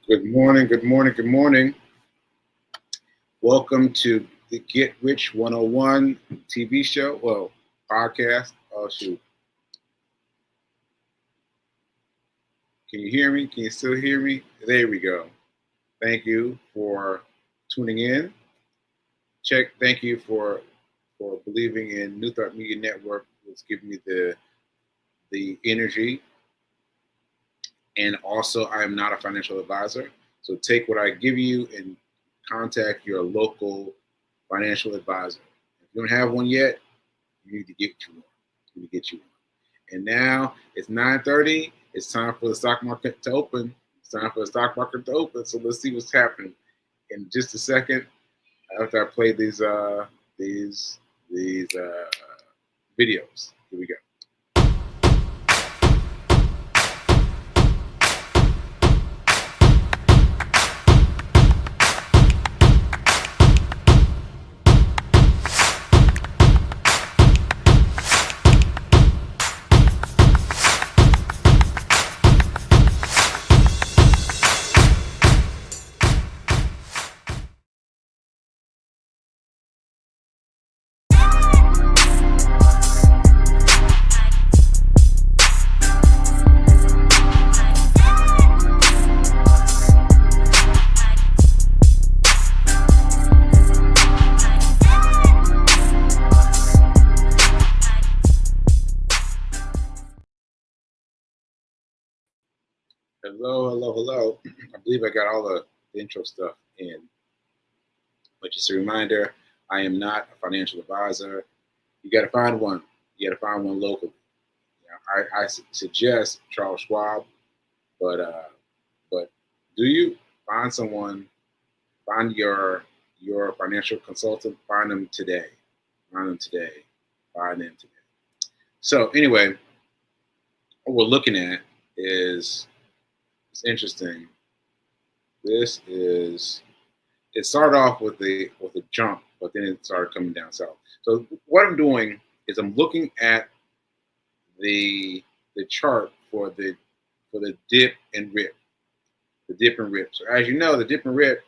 Good morning, good morning, good morning. Welcome to the Get Rich 101 TV show, podcast. Oh, shoot. Can you hear me? Can you still hear me? There we go. Thank you for tuning in. Thank you for believing in New Thought Media Network. It's giving me the energy. And also, I am not a financial advisor. So take what I give you and contact your local financial advisor. If you don't have one yet, you need to get you one. You need to get you one. And now it's 9:30. It's time for the stock market to open. It's time for the stock market to open. So let's see what's happening in just a second after I play these videos. Here we go. Hello. I believe I got all the intro stuff in. But just a reminder, I am not a financial advisor. You got to find one. You got to find one locally. I suggest Charles Schwab, but do you find someone? Find your financial consultant. Find them today. So anyway, what we're looking at is it's interesting. It started off with a jump, but then it started coming down south. So what I'm doing is I'm looking at the chart for the dip and rip. The dip and rip. So as you know, the dip and rip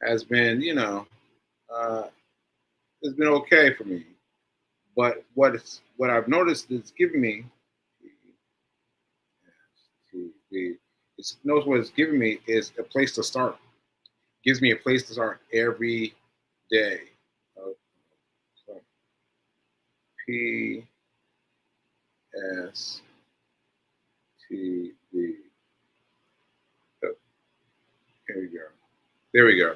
has been, it's been okay for me. But what I've noticed it's giving me knows what it's giving me is a place to start. It gives me a place to start every day. So P S T V. Oh, here we go. There we go.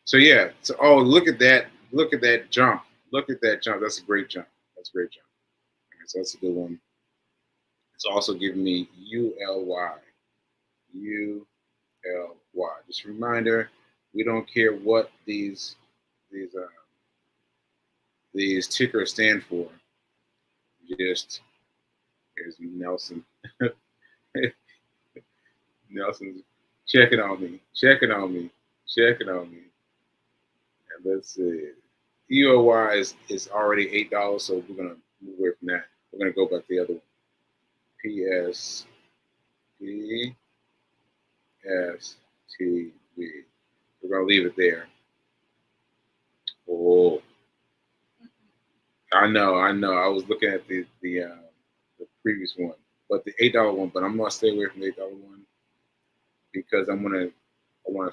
So yeah. So look at that. Look at that jump. Look at that jump. That's a great jump. All right, so that's a good one. It's also giving me ULY. ULY. Just a reminder, we don't care what these tickers stand for. Just here's Nelson. Nelson's checking on me. And let's see. ULY is already $8, so we're gonna move away from that. We're gonna go back to the other one. PSTV. We're gonna leave it there. Oh, I know. I was looking at the previous one, but the $8 one. But I'm gonna stay away from the $8 one because I want to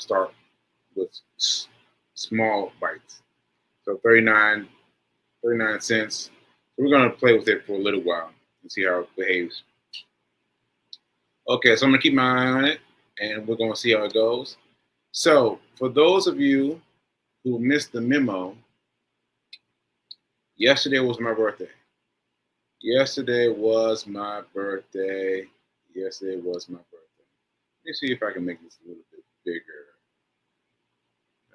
start with small bites. So 39 cents. So we're gonna play with it for a little while and see how it behaves. Okay, so I'm gonna keep my eye on it, and we're gonna see how it goes. So for those of you who missed the memo, yesterday was my birthday. Let me see if I can make this a little bit bigger.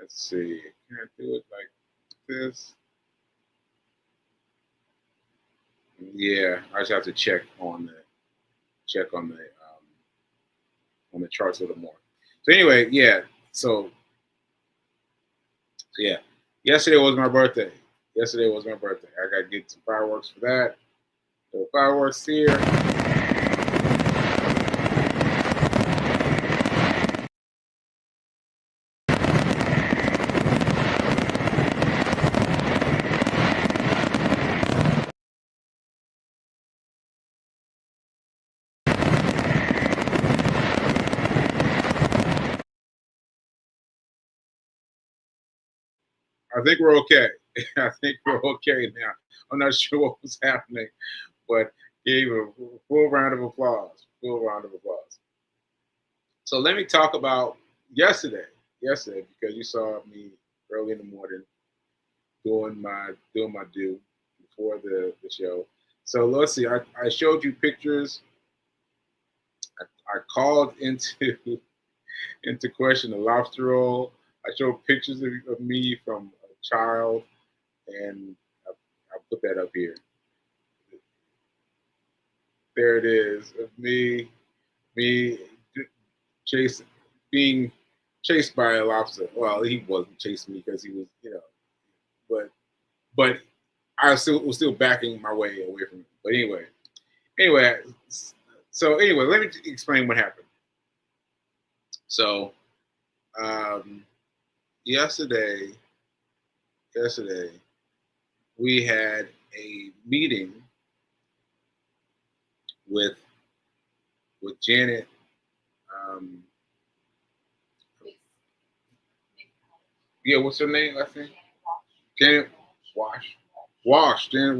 Let's see. Can I do it like this? Yeah, I just have to check on the charts a little more. So anyway, yeah. So yeah, yesterday was my birthday. I gotta get some fireworks for that. So fireworks here. I think we're okay. I think we're okay now. I'm not sure what was happening, but gave a full round of applause. Full round of applause. So let me talk about yesterday. Yesterday, because you saw me early in the morning doing my due before the show. So let's see. I showed you pictures. I called into into question the lobster roll. I showed pictures of me from a child, and I put that up here. There it is of me chasing, being chased by a lobster. Well, he wasn't chasing me because he was, but I was still backing my way away from him. But anyway, so anyway, let me explain what happened. So um, yesterday we had a meeting with Janet. Um, yeah, what's her name? Last name? Janet Wash. Janet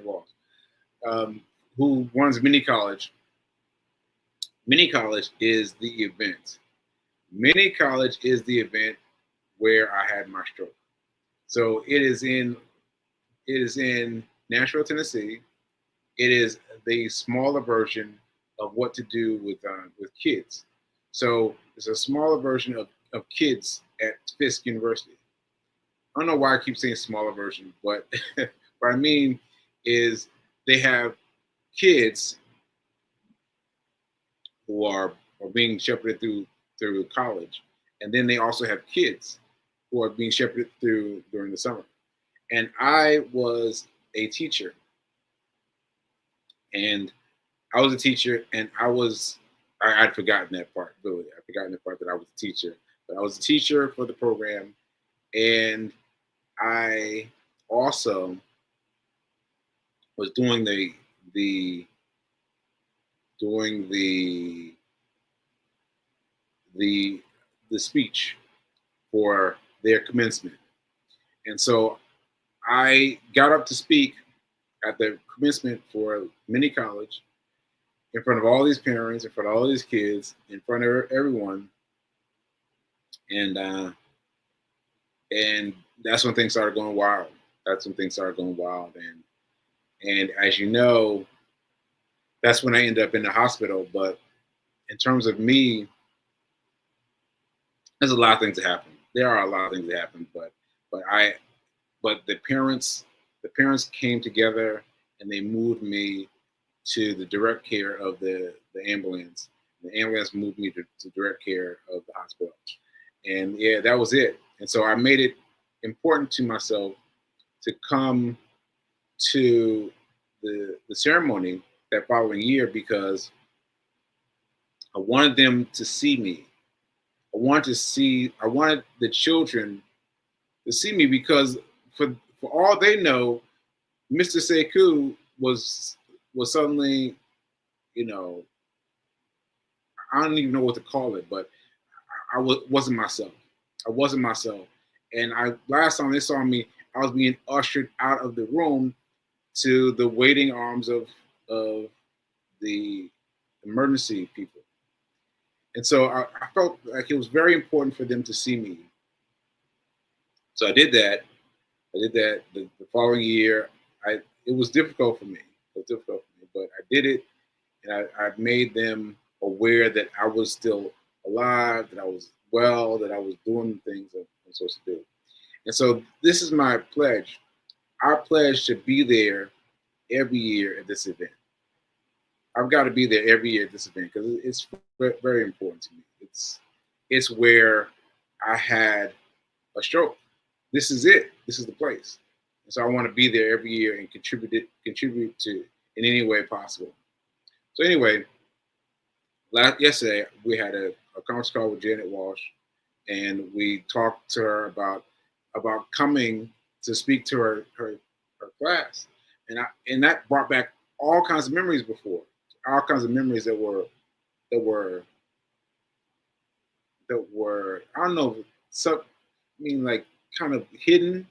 Walsh, who runs Mini College. Mini College is the event. Mini College is the event where I had my stroke. So it is in Nashville, Tennessee. It is the smaller version of what to do with kids. So it's a smaller version of kids at Fisk University. I don't know why I keep saying smaller version, but what I mean is they have kids who are being shepherded through college, and then they also have kids who are being shepherded through during the summer. And I was a teacher, and I was a teacher, and I'd forgotten that part. Really, I'd forgotten the part that I was a teacher. But I was a teacher for the program, and I also was doing the the speech for their commencement. And so I got up to speak at the commencement for Mini College in front of all these parents, in front of all these kids, in front of everyone, and and that's when things started going wild. That's when things started going wild, and as you know, that's when I ended up in the hospital. But in terms of me, there's a lot of things that happen. There are a lot of things that happen, but the parents came together and they moved me to the direct care of the ambulance. The ambulance moved me to direct care of the hospital. And yeah, that was it. And so I made it important to myself to come to the ceremony that following year because I wanted them to see me. I wanted the children to see me because for all they know, Mr. Sekou was suddenly, you know, I don't even know what to call it, but wasn't myself. I wasn't myself. And last time they saw me, I was being ushered out of the room to the waiting arms of the emergency people. And so I felt like it was very important for them to see me. So I did that. The following year. It was difficult for me. But I did it, and I made them aware that I was still alive, that I was well, that I was doing the things that I'm supposed to do. And so this is my pledge. Our pledge to be there every year at this event. I've got to be there every year at this event because it's very important to me. It's where I had a stroke. This is it. This is the place. And so I want to be there every year and contribute to in any way possible. So anyway, yesterday we had a conference call with Janet Walsh, and we talked to her about coming to speak to her class, and that brought back all kinds of memories before, all kinds of memories that were I don't know, like kind of hidden,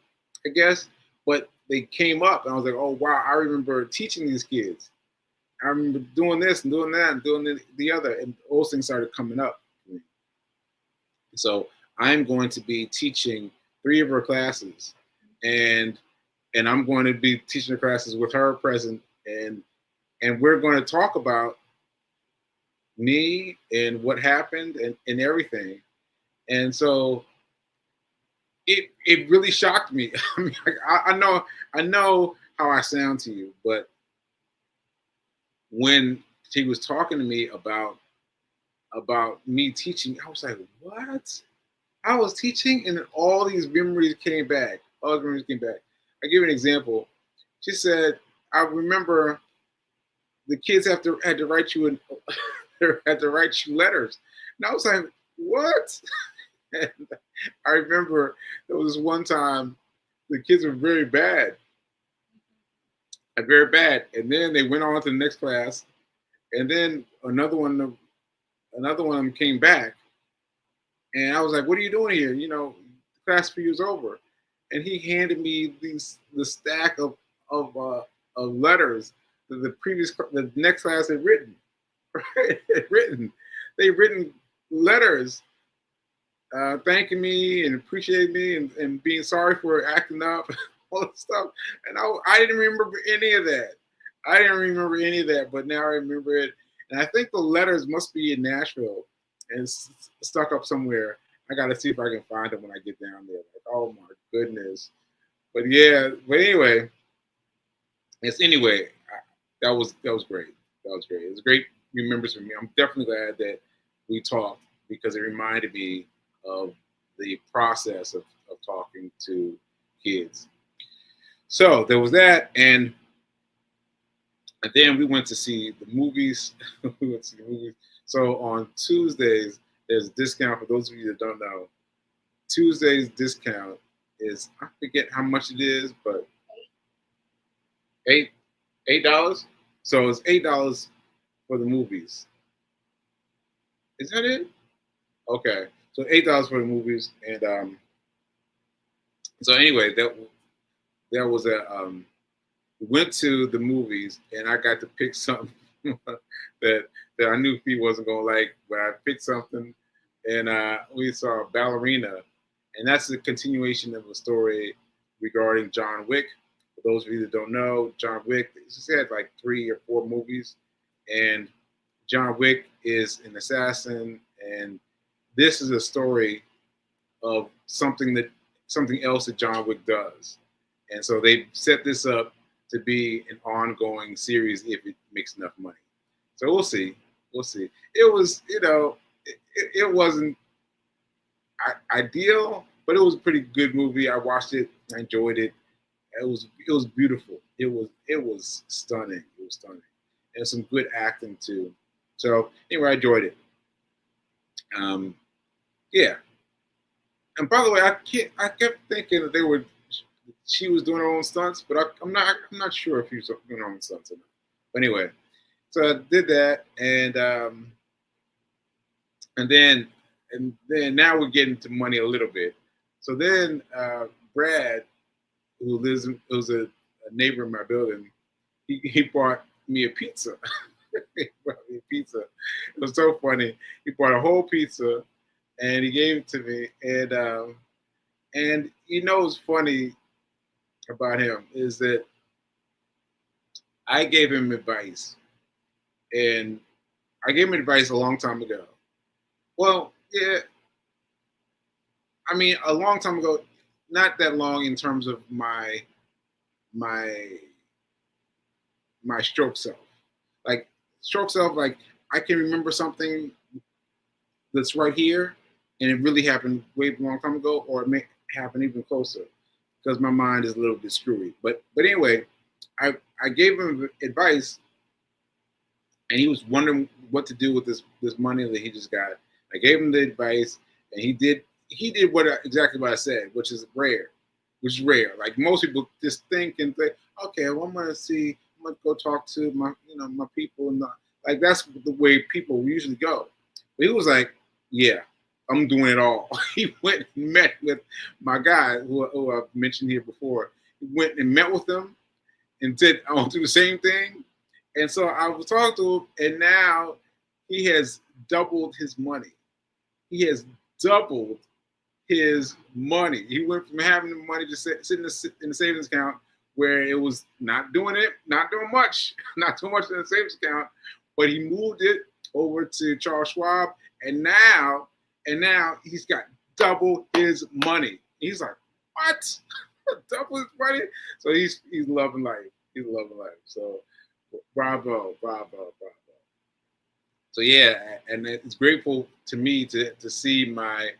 I guess. But they came up, and I was like, oh wow, I remember teaching these kids. I remember doing this and doing that and doing the other, and those things started coming up. So I'm going to be teaching 3 of her classes, and I'm going to be teaching the classes with her present, and we're going to talk about me and what happened and everything. And so it really shocked me. I mean, I know how I sound to you, but when she was talking to me about me teaching, I was like, what? I was teaching, and then all these memories came back. All the memories came back. I give you an example. She said, I remember the kids had to write you had to write you letters. And I was like, what? And I remember there was one time the kids were very bad. Very bad. And then they went on to the next class. And then another one of them came back. And I was like, what are you doing here? You know, the class for you is over. And he handed me the stack of letters that the next class had written. They'd written letters thanking me and appreciating me and being sorry for acting up, all that stuff. And I didn't remember any of that. But now I remember it. And I think the letters must be in Nashville and stuck up somewhere. I got to see if I can find them when I get down there. Like, oh my goodness. But anyway, that was great. That was great. It was great remembrance for me. I'm definitely glad that we talked because it reminded me of the process of talking to kids. So there was that, and then we went to see the movies. So on Tuesdays, there's a discount for those of you that don't know. Tuesday's discount is, I forget how much it is, but $8. So it's $8 for the movies. Is that it? Okay, so $8 for the movies, and so anyway, that was we went to the movies, and I got to pick something that I knew he wasn't gonna like, but I picked something, and we saw Ballerina, and that's the continuation of a story regarding John Wick. For those of you that don't know, John Wick, he had like 3 or 4 movies, and John Wick is an assassin, and this is a story of something else that John Wick does. And so they set this up to be an ongoing series if it makes enough money. So we'll see. It was, it wasn't ideal, but it was a pretty good movie. I watched it, I enjoyed it. It was beautiful. It was stunning. It was stunning. And some good acting too. So anyway, I enjoyed it. Yeah. And by the way, I kept thinking that she was doing her own stunts, but I'm not sure if she was doing her own stunts or not. But anyway, so I did that, and then now we're getting to money a little bit. So then Brad, who's a neighbor in my building, he bought me a pizza. He brought me a pizza. It was so funny. He bought a whole pizza, and he gave it to me. And what's funny about him is that I gave him advice, and I gave him advice a long time ago. Well, yeah, I mean a long time ago, not that long in terms of my stroke self. Like stroke self, like I can remember something that's right here, and it really happened way long time ago, or it may happen even closer because my mind is a little bit screwy. But anyway, I gave him advice, and he was wondering what to do with this money that he just got. I gave him the advice, and he did exactly what I said, which is rare. Like most people just think and think, okay, well, I'm gonna go talk to my people, and like that's the way people usually go. But he was like, yeah, I'm doing it all. He went and met with my guy who I've mentioned here before. He went and met with him and did do the same thing. And so I was talking to him, and now he has doubled his money. He has doubled his money. He went from having the money just sitting in the savings account where it was not doing much, not too much in the savings account, but he moved it over to Charles Schwab, and now he's got double his money. He's like, what? Double his money? So he's loving life. He's loving life. So bravo. So yeah, and it's grateful to me to see my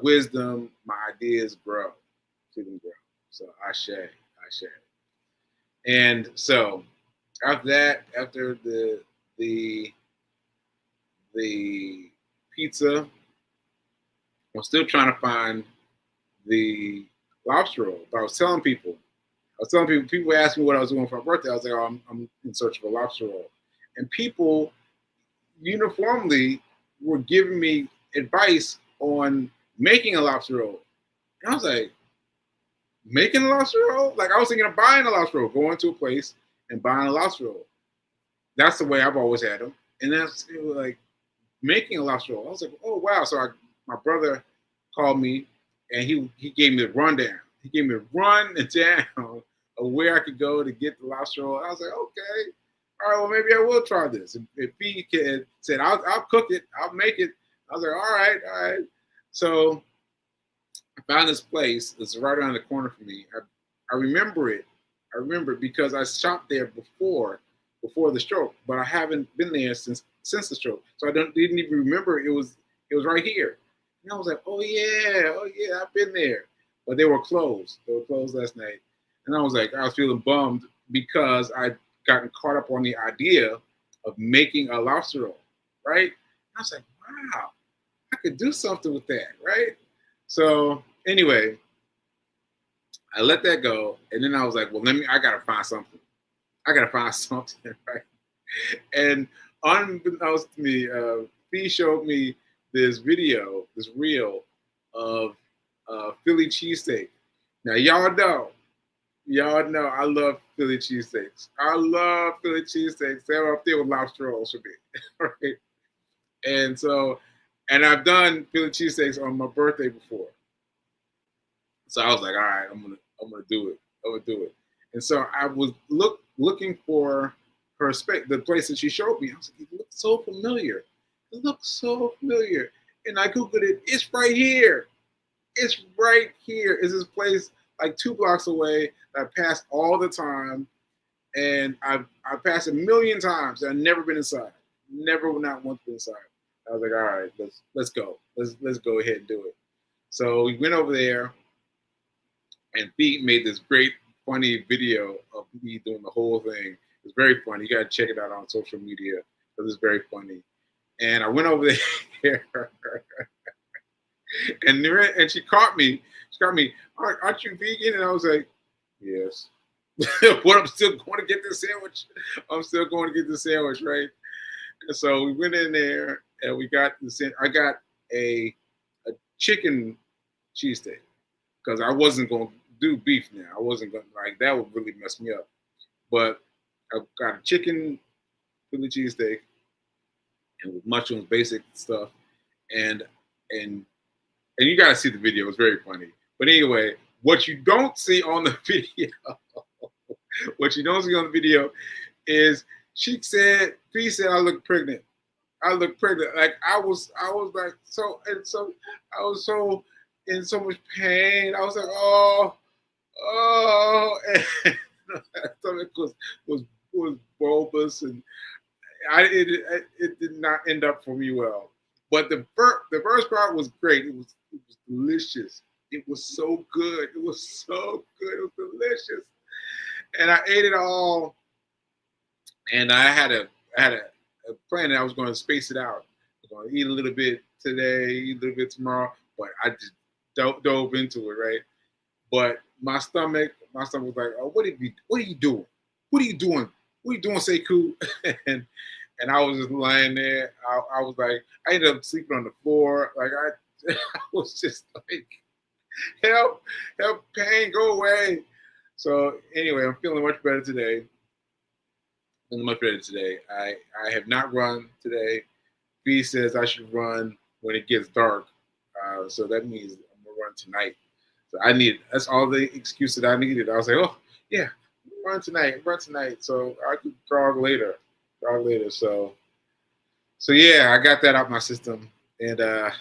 wisdom, my ideas grow, see them grow. So I share. And so after that, after the pizza, I'm still trying to find the lobster roll. But I was telling people, people asked me what I was doing for my birthday. I was like, oh, I'm in search of a lobster roll. And people uniformly were giving me advice on making a lobster roll. And I was like, making a lobster roll? Like, I was thinking of buying a lobster roll, going to a place and buying a lobster roll. That's the way I've always had them. And that's like making a lobster roll. I was like, oh, wow. So my brother called me, and he gave me the rundown. He gave me a rundown of where I could go to get the lobster roll. I was like, okay, all right, well, maybe I will try this. If he said, I'll cook it, I'll make it. I was like, all right. So I found this place. It's right around the corner from me. I remember it. I remember it because I shopped there before the stroke, but I haven't been there since the stroke. So I didn't even remember it was right here. And I was like, oh yeah, I've been there. But they were closed. They were closed last night. And I was feeling bummed because I'd gotten caught up on the idea of making a lobster roll, right? I was like, wow, I could do something with that, right? So anyway, I let that go. And then I was like, well, I gotta find something. Right? And unbeknownst to me, he showed me this reel of Philly cheesesteak. Now y'all know I love Philly cheesesteaks. They're up there with lobster rolls for me, right? And so, and I've done Philly cheesesteaks on my birthday before. So I was like, all right, I'm gonna do it. And so I was looking for her space, the place that she showed me. I was like, it looks so familiar. And I Googled it. It's right here. It's this place like 2 blocks away that I pass all the time. And I've passed a million times. And I've never been inside. Not once been inside. I was like, all right, let's go. Let's go ahead and do it. So we went over there, and Pete made this great, funny video of me doing the whole thing. It's very funny. You got to check it out on social media because it's very funny. And I went over there, and she caught me. Aren't you vegan? And I was like, yes. But I'm still going to get this sandwich. Right? And so we went in there, and we got I got a chicken cheesesteak because I wasn't going to do beef now. I wasn't going to, that would really mess me up. But I got a chicken Philly cheesesteak and with mushrooms, basic stuff, and you got to see the video. It's very funny. But anyway, what you don't see on the video, is Pete said I look pregnant. Like I was like I was so in so much pain. I was like, oh, and my stomach was bulbous, and it did not end up for me well. But the first part was great. It was delicious. It was so good. It was delicious. And I ate it all. And I had a plan that I was going to space it out. I was going to eat a little bit today, eat a little bit tomorrow, but I just dove into it, right? But my stomach was like, oh, what are you doing? What are you doing, Sekou? and I was just lying there. I was like, I ended up sleeping on the floor. Like I was just like, help, pain, go away. So anyway, I'm feeling much better today. I have not run today. B says I should run when it gets dark. So that means I'm gonna run tonight. So that's all the excuse that I needed. I was like, oh yeah, run tonight. So I could jog later. So yeah, I got that out my system, and and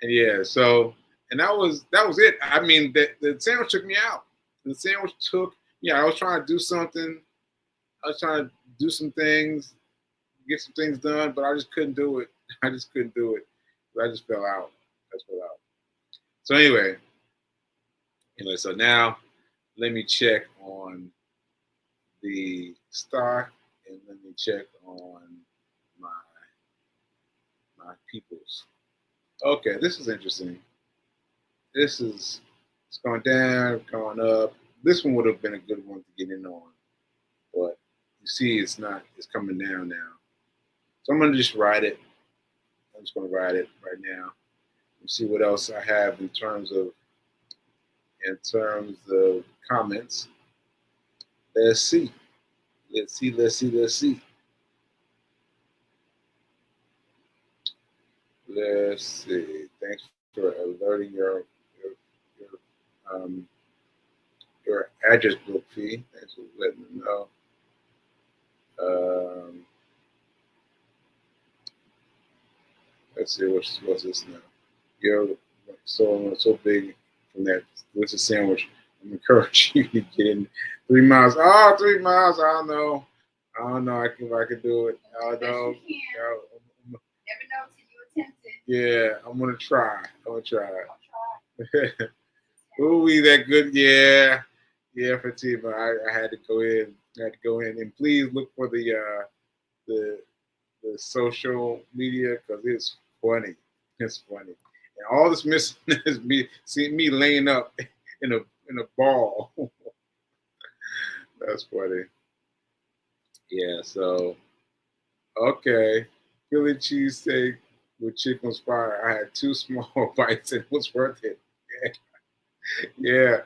yeah, so and that was it. I mean, the sandwich took me out. The sandwich took, I was trying to do something. I was trying to do some things, get some things done, but I just couldn't do it. I just couldn't do it. I just fell out. So anyway, so now let me check on the stock and let me check on my peoples. Okay, this is interesting. It's going down, going up. This one would have been a good one to get in on, but you see, it's coming down now. So I'm gonna just ride it. I'm just gonna ride it right now and see what else I have in terms of comments. Let's see. Thanks for alerting your address book fee. Thanks for letting me know. Let's see what's this now. You're so big from that. What's a sandwich? I'm encouraging you to get in 3 miles. Oh, 3 miles. I don't know. If I can do it. I don't know. Never know till you attempt it. Yeah, I'm gonna try. Ooh, that good. Yeah, Fatima. I had to go in. And please look for the social media because it's funny. It's funny. And all that's missing is seeing me laying up in a ball. That's funny. Yeah. So okay, Philly cheesesteak with chicken spire. I had 2 small bites and it was worth it. Yeah.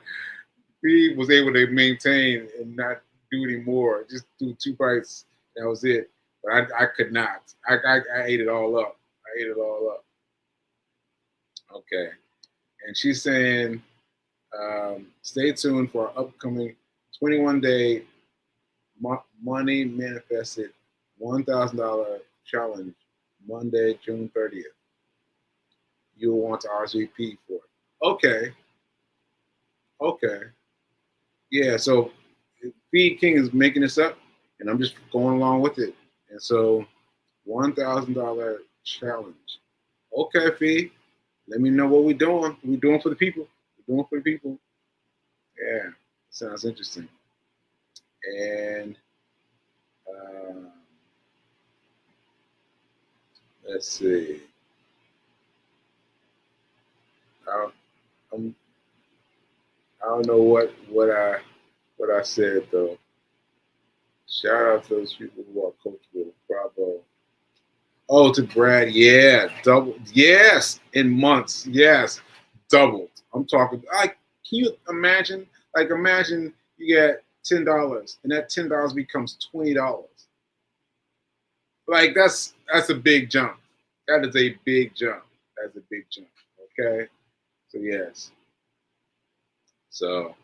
He was able to maintain and not do any more. Just do 2 bites. That was it. But I could not. I ate it all up. Okay. And she's saying, stay tuned for our upcoming 21-day money manifested $1,000 challenge Monday, June 30th. You'll want to RSVP for it. Okay. Yeah, so Feed King is making this up, and I'm just going along with it. And so, $1,000 challenge. Okay, Fee, let me know what we're doing. We're doing for the people. Yeah, sounds interesting. And let's see. I don't know what I said though. Shout out to those people who are coachable. Bravo. Oh, to Brad, yeah, double, yes, in months, yes, doubled. I'm talking. Can you imagine? Imagine you get $10, and that $10 becomes $20. That's a big jump. That is a big jump. Okay, so yes. So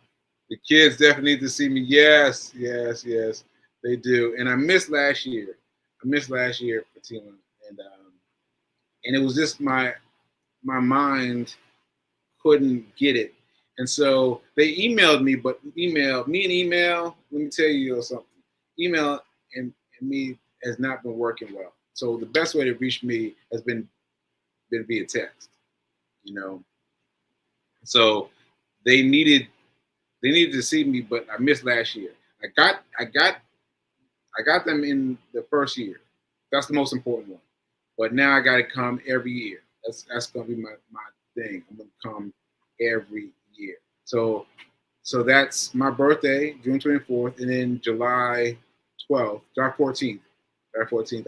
the kids definitely need to see me. Yes, they do. And I missed last year. Fatima, and it was just my mind couldn't get it. And so they emailed me, but email, let me tell you something. Email and me has not been working well. So the best way to reach me has been via text, So they needed to see me, but I missed last year. I got them in the first year. That's the most important one. But now I got to come every year. That's going to be my thing. I'm going to come every year. So that's my birthday, June 24th, and then July 14th,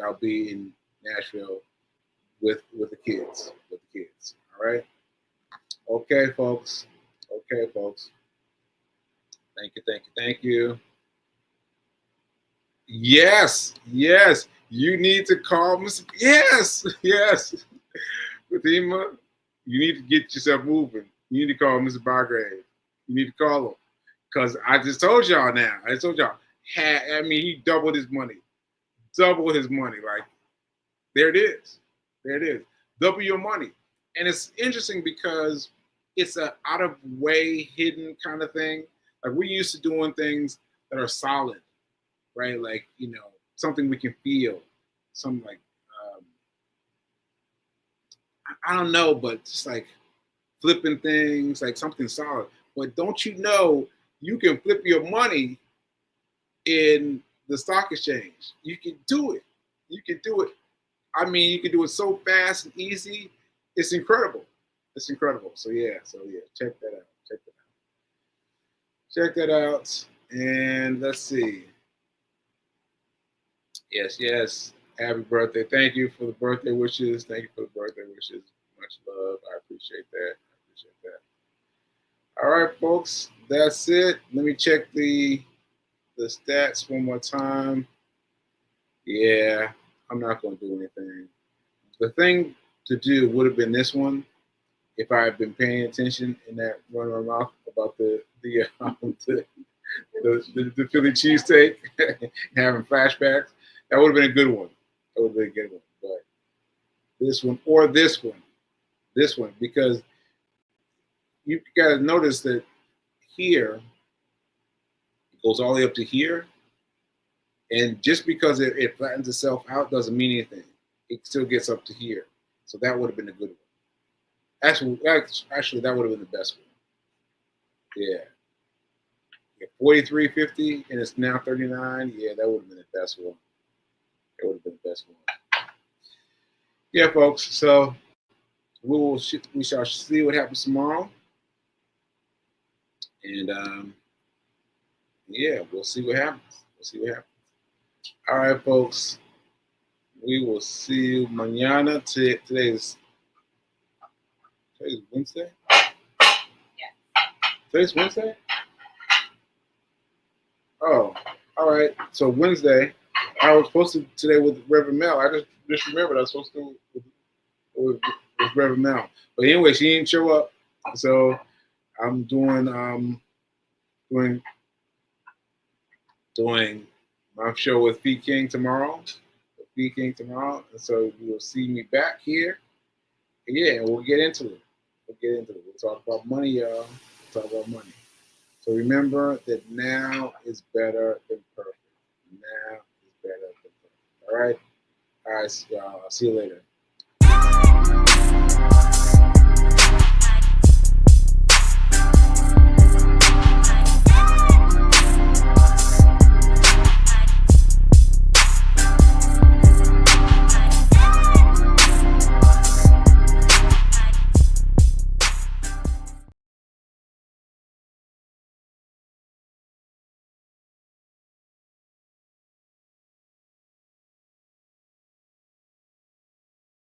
I'll be in Nashville with the kids. All right. Okay, folks. Okay, folks. Thank you. Thank you. Thank you. Yes. Yes. You need to call Mr. Yes. Yes. Fatima, you need to get yourself moving. You need to call Mr. Bargrave. You need to call him. Because I just told y'all now. I just told y'all. I mean, he doubled his money. Double his money. Like, there it is. There it is. Double your money. And it's interesting because it's a out of way hidden kind of thing. Like, we're used to doing things that are solid, right? Like, you know, something we can feel. Something like, I don't know, but just like flipping things, like something solid. But don't you know you can flip your money in the stock exchange? You can do it. You can do it. I mean, you can do it so fast and easy. It's incredible. It's incredible. So yeah. Check that out. Check that out. And let's see. Yes. Happy birthday. Thank you for the birthday wishes. Much love. I appreciate that. All right, folks. That's it. Let me check the stats one more time. Yeah, I'm not going to do anything. The thing to do would have been this one if I had been paying attention in that run of my mouth about the Philly cheesesteak, having flashbacks. That would have been a good one. But this one or this one, because you got to notice that here it goes all the way up to here, and just because it flattens itself out doesn't mean anything. It still gets up to here, so that would have been a good one. Actually, that would have been the best one. Yeah. 43.50 and it's now 39. Yeah, that would have been the best one. Yeah, folks. So we shall see what happens tomorrow, and yeah, we'll see what happens. All right, folks. We will see you mañana. Today's Wednesday. Today's Wednesday. Oh, all right. So Wednesday, I was supposed to today with Reverend Mel. I just remembered I was supposed to with Reverend Mel. But anyway, she didn't show up, so I'm doing my show with Fee King tomorrow. And so you will see me back here. And yeah, we'll get into it. We'll talk about money, y'all. So remember that now is better than perfect. All right, so y'all. I'll see you later.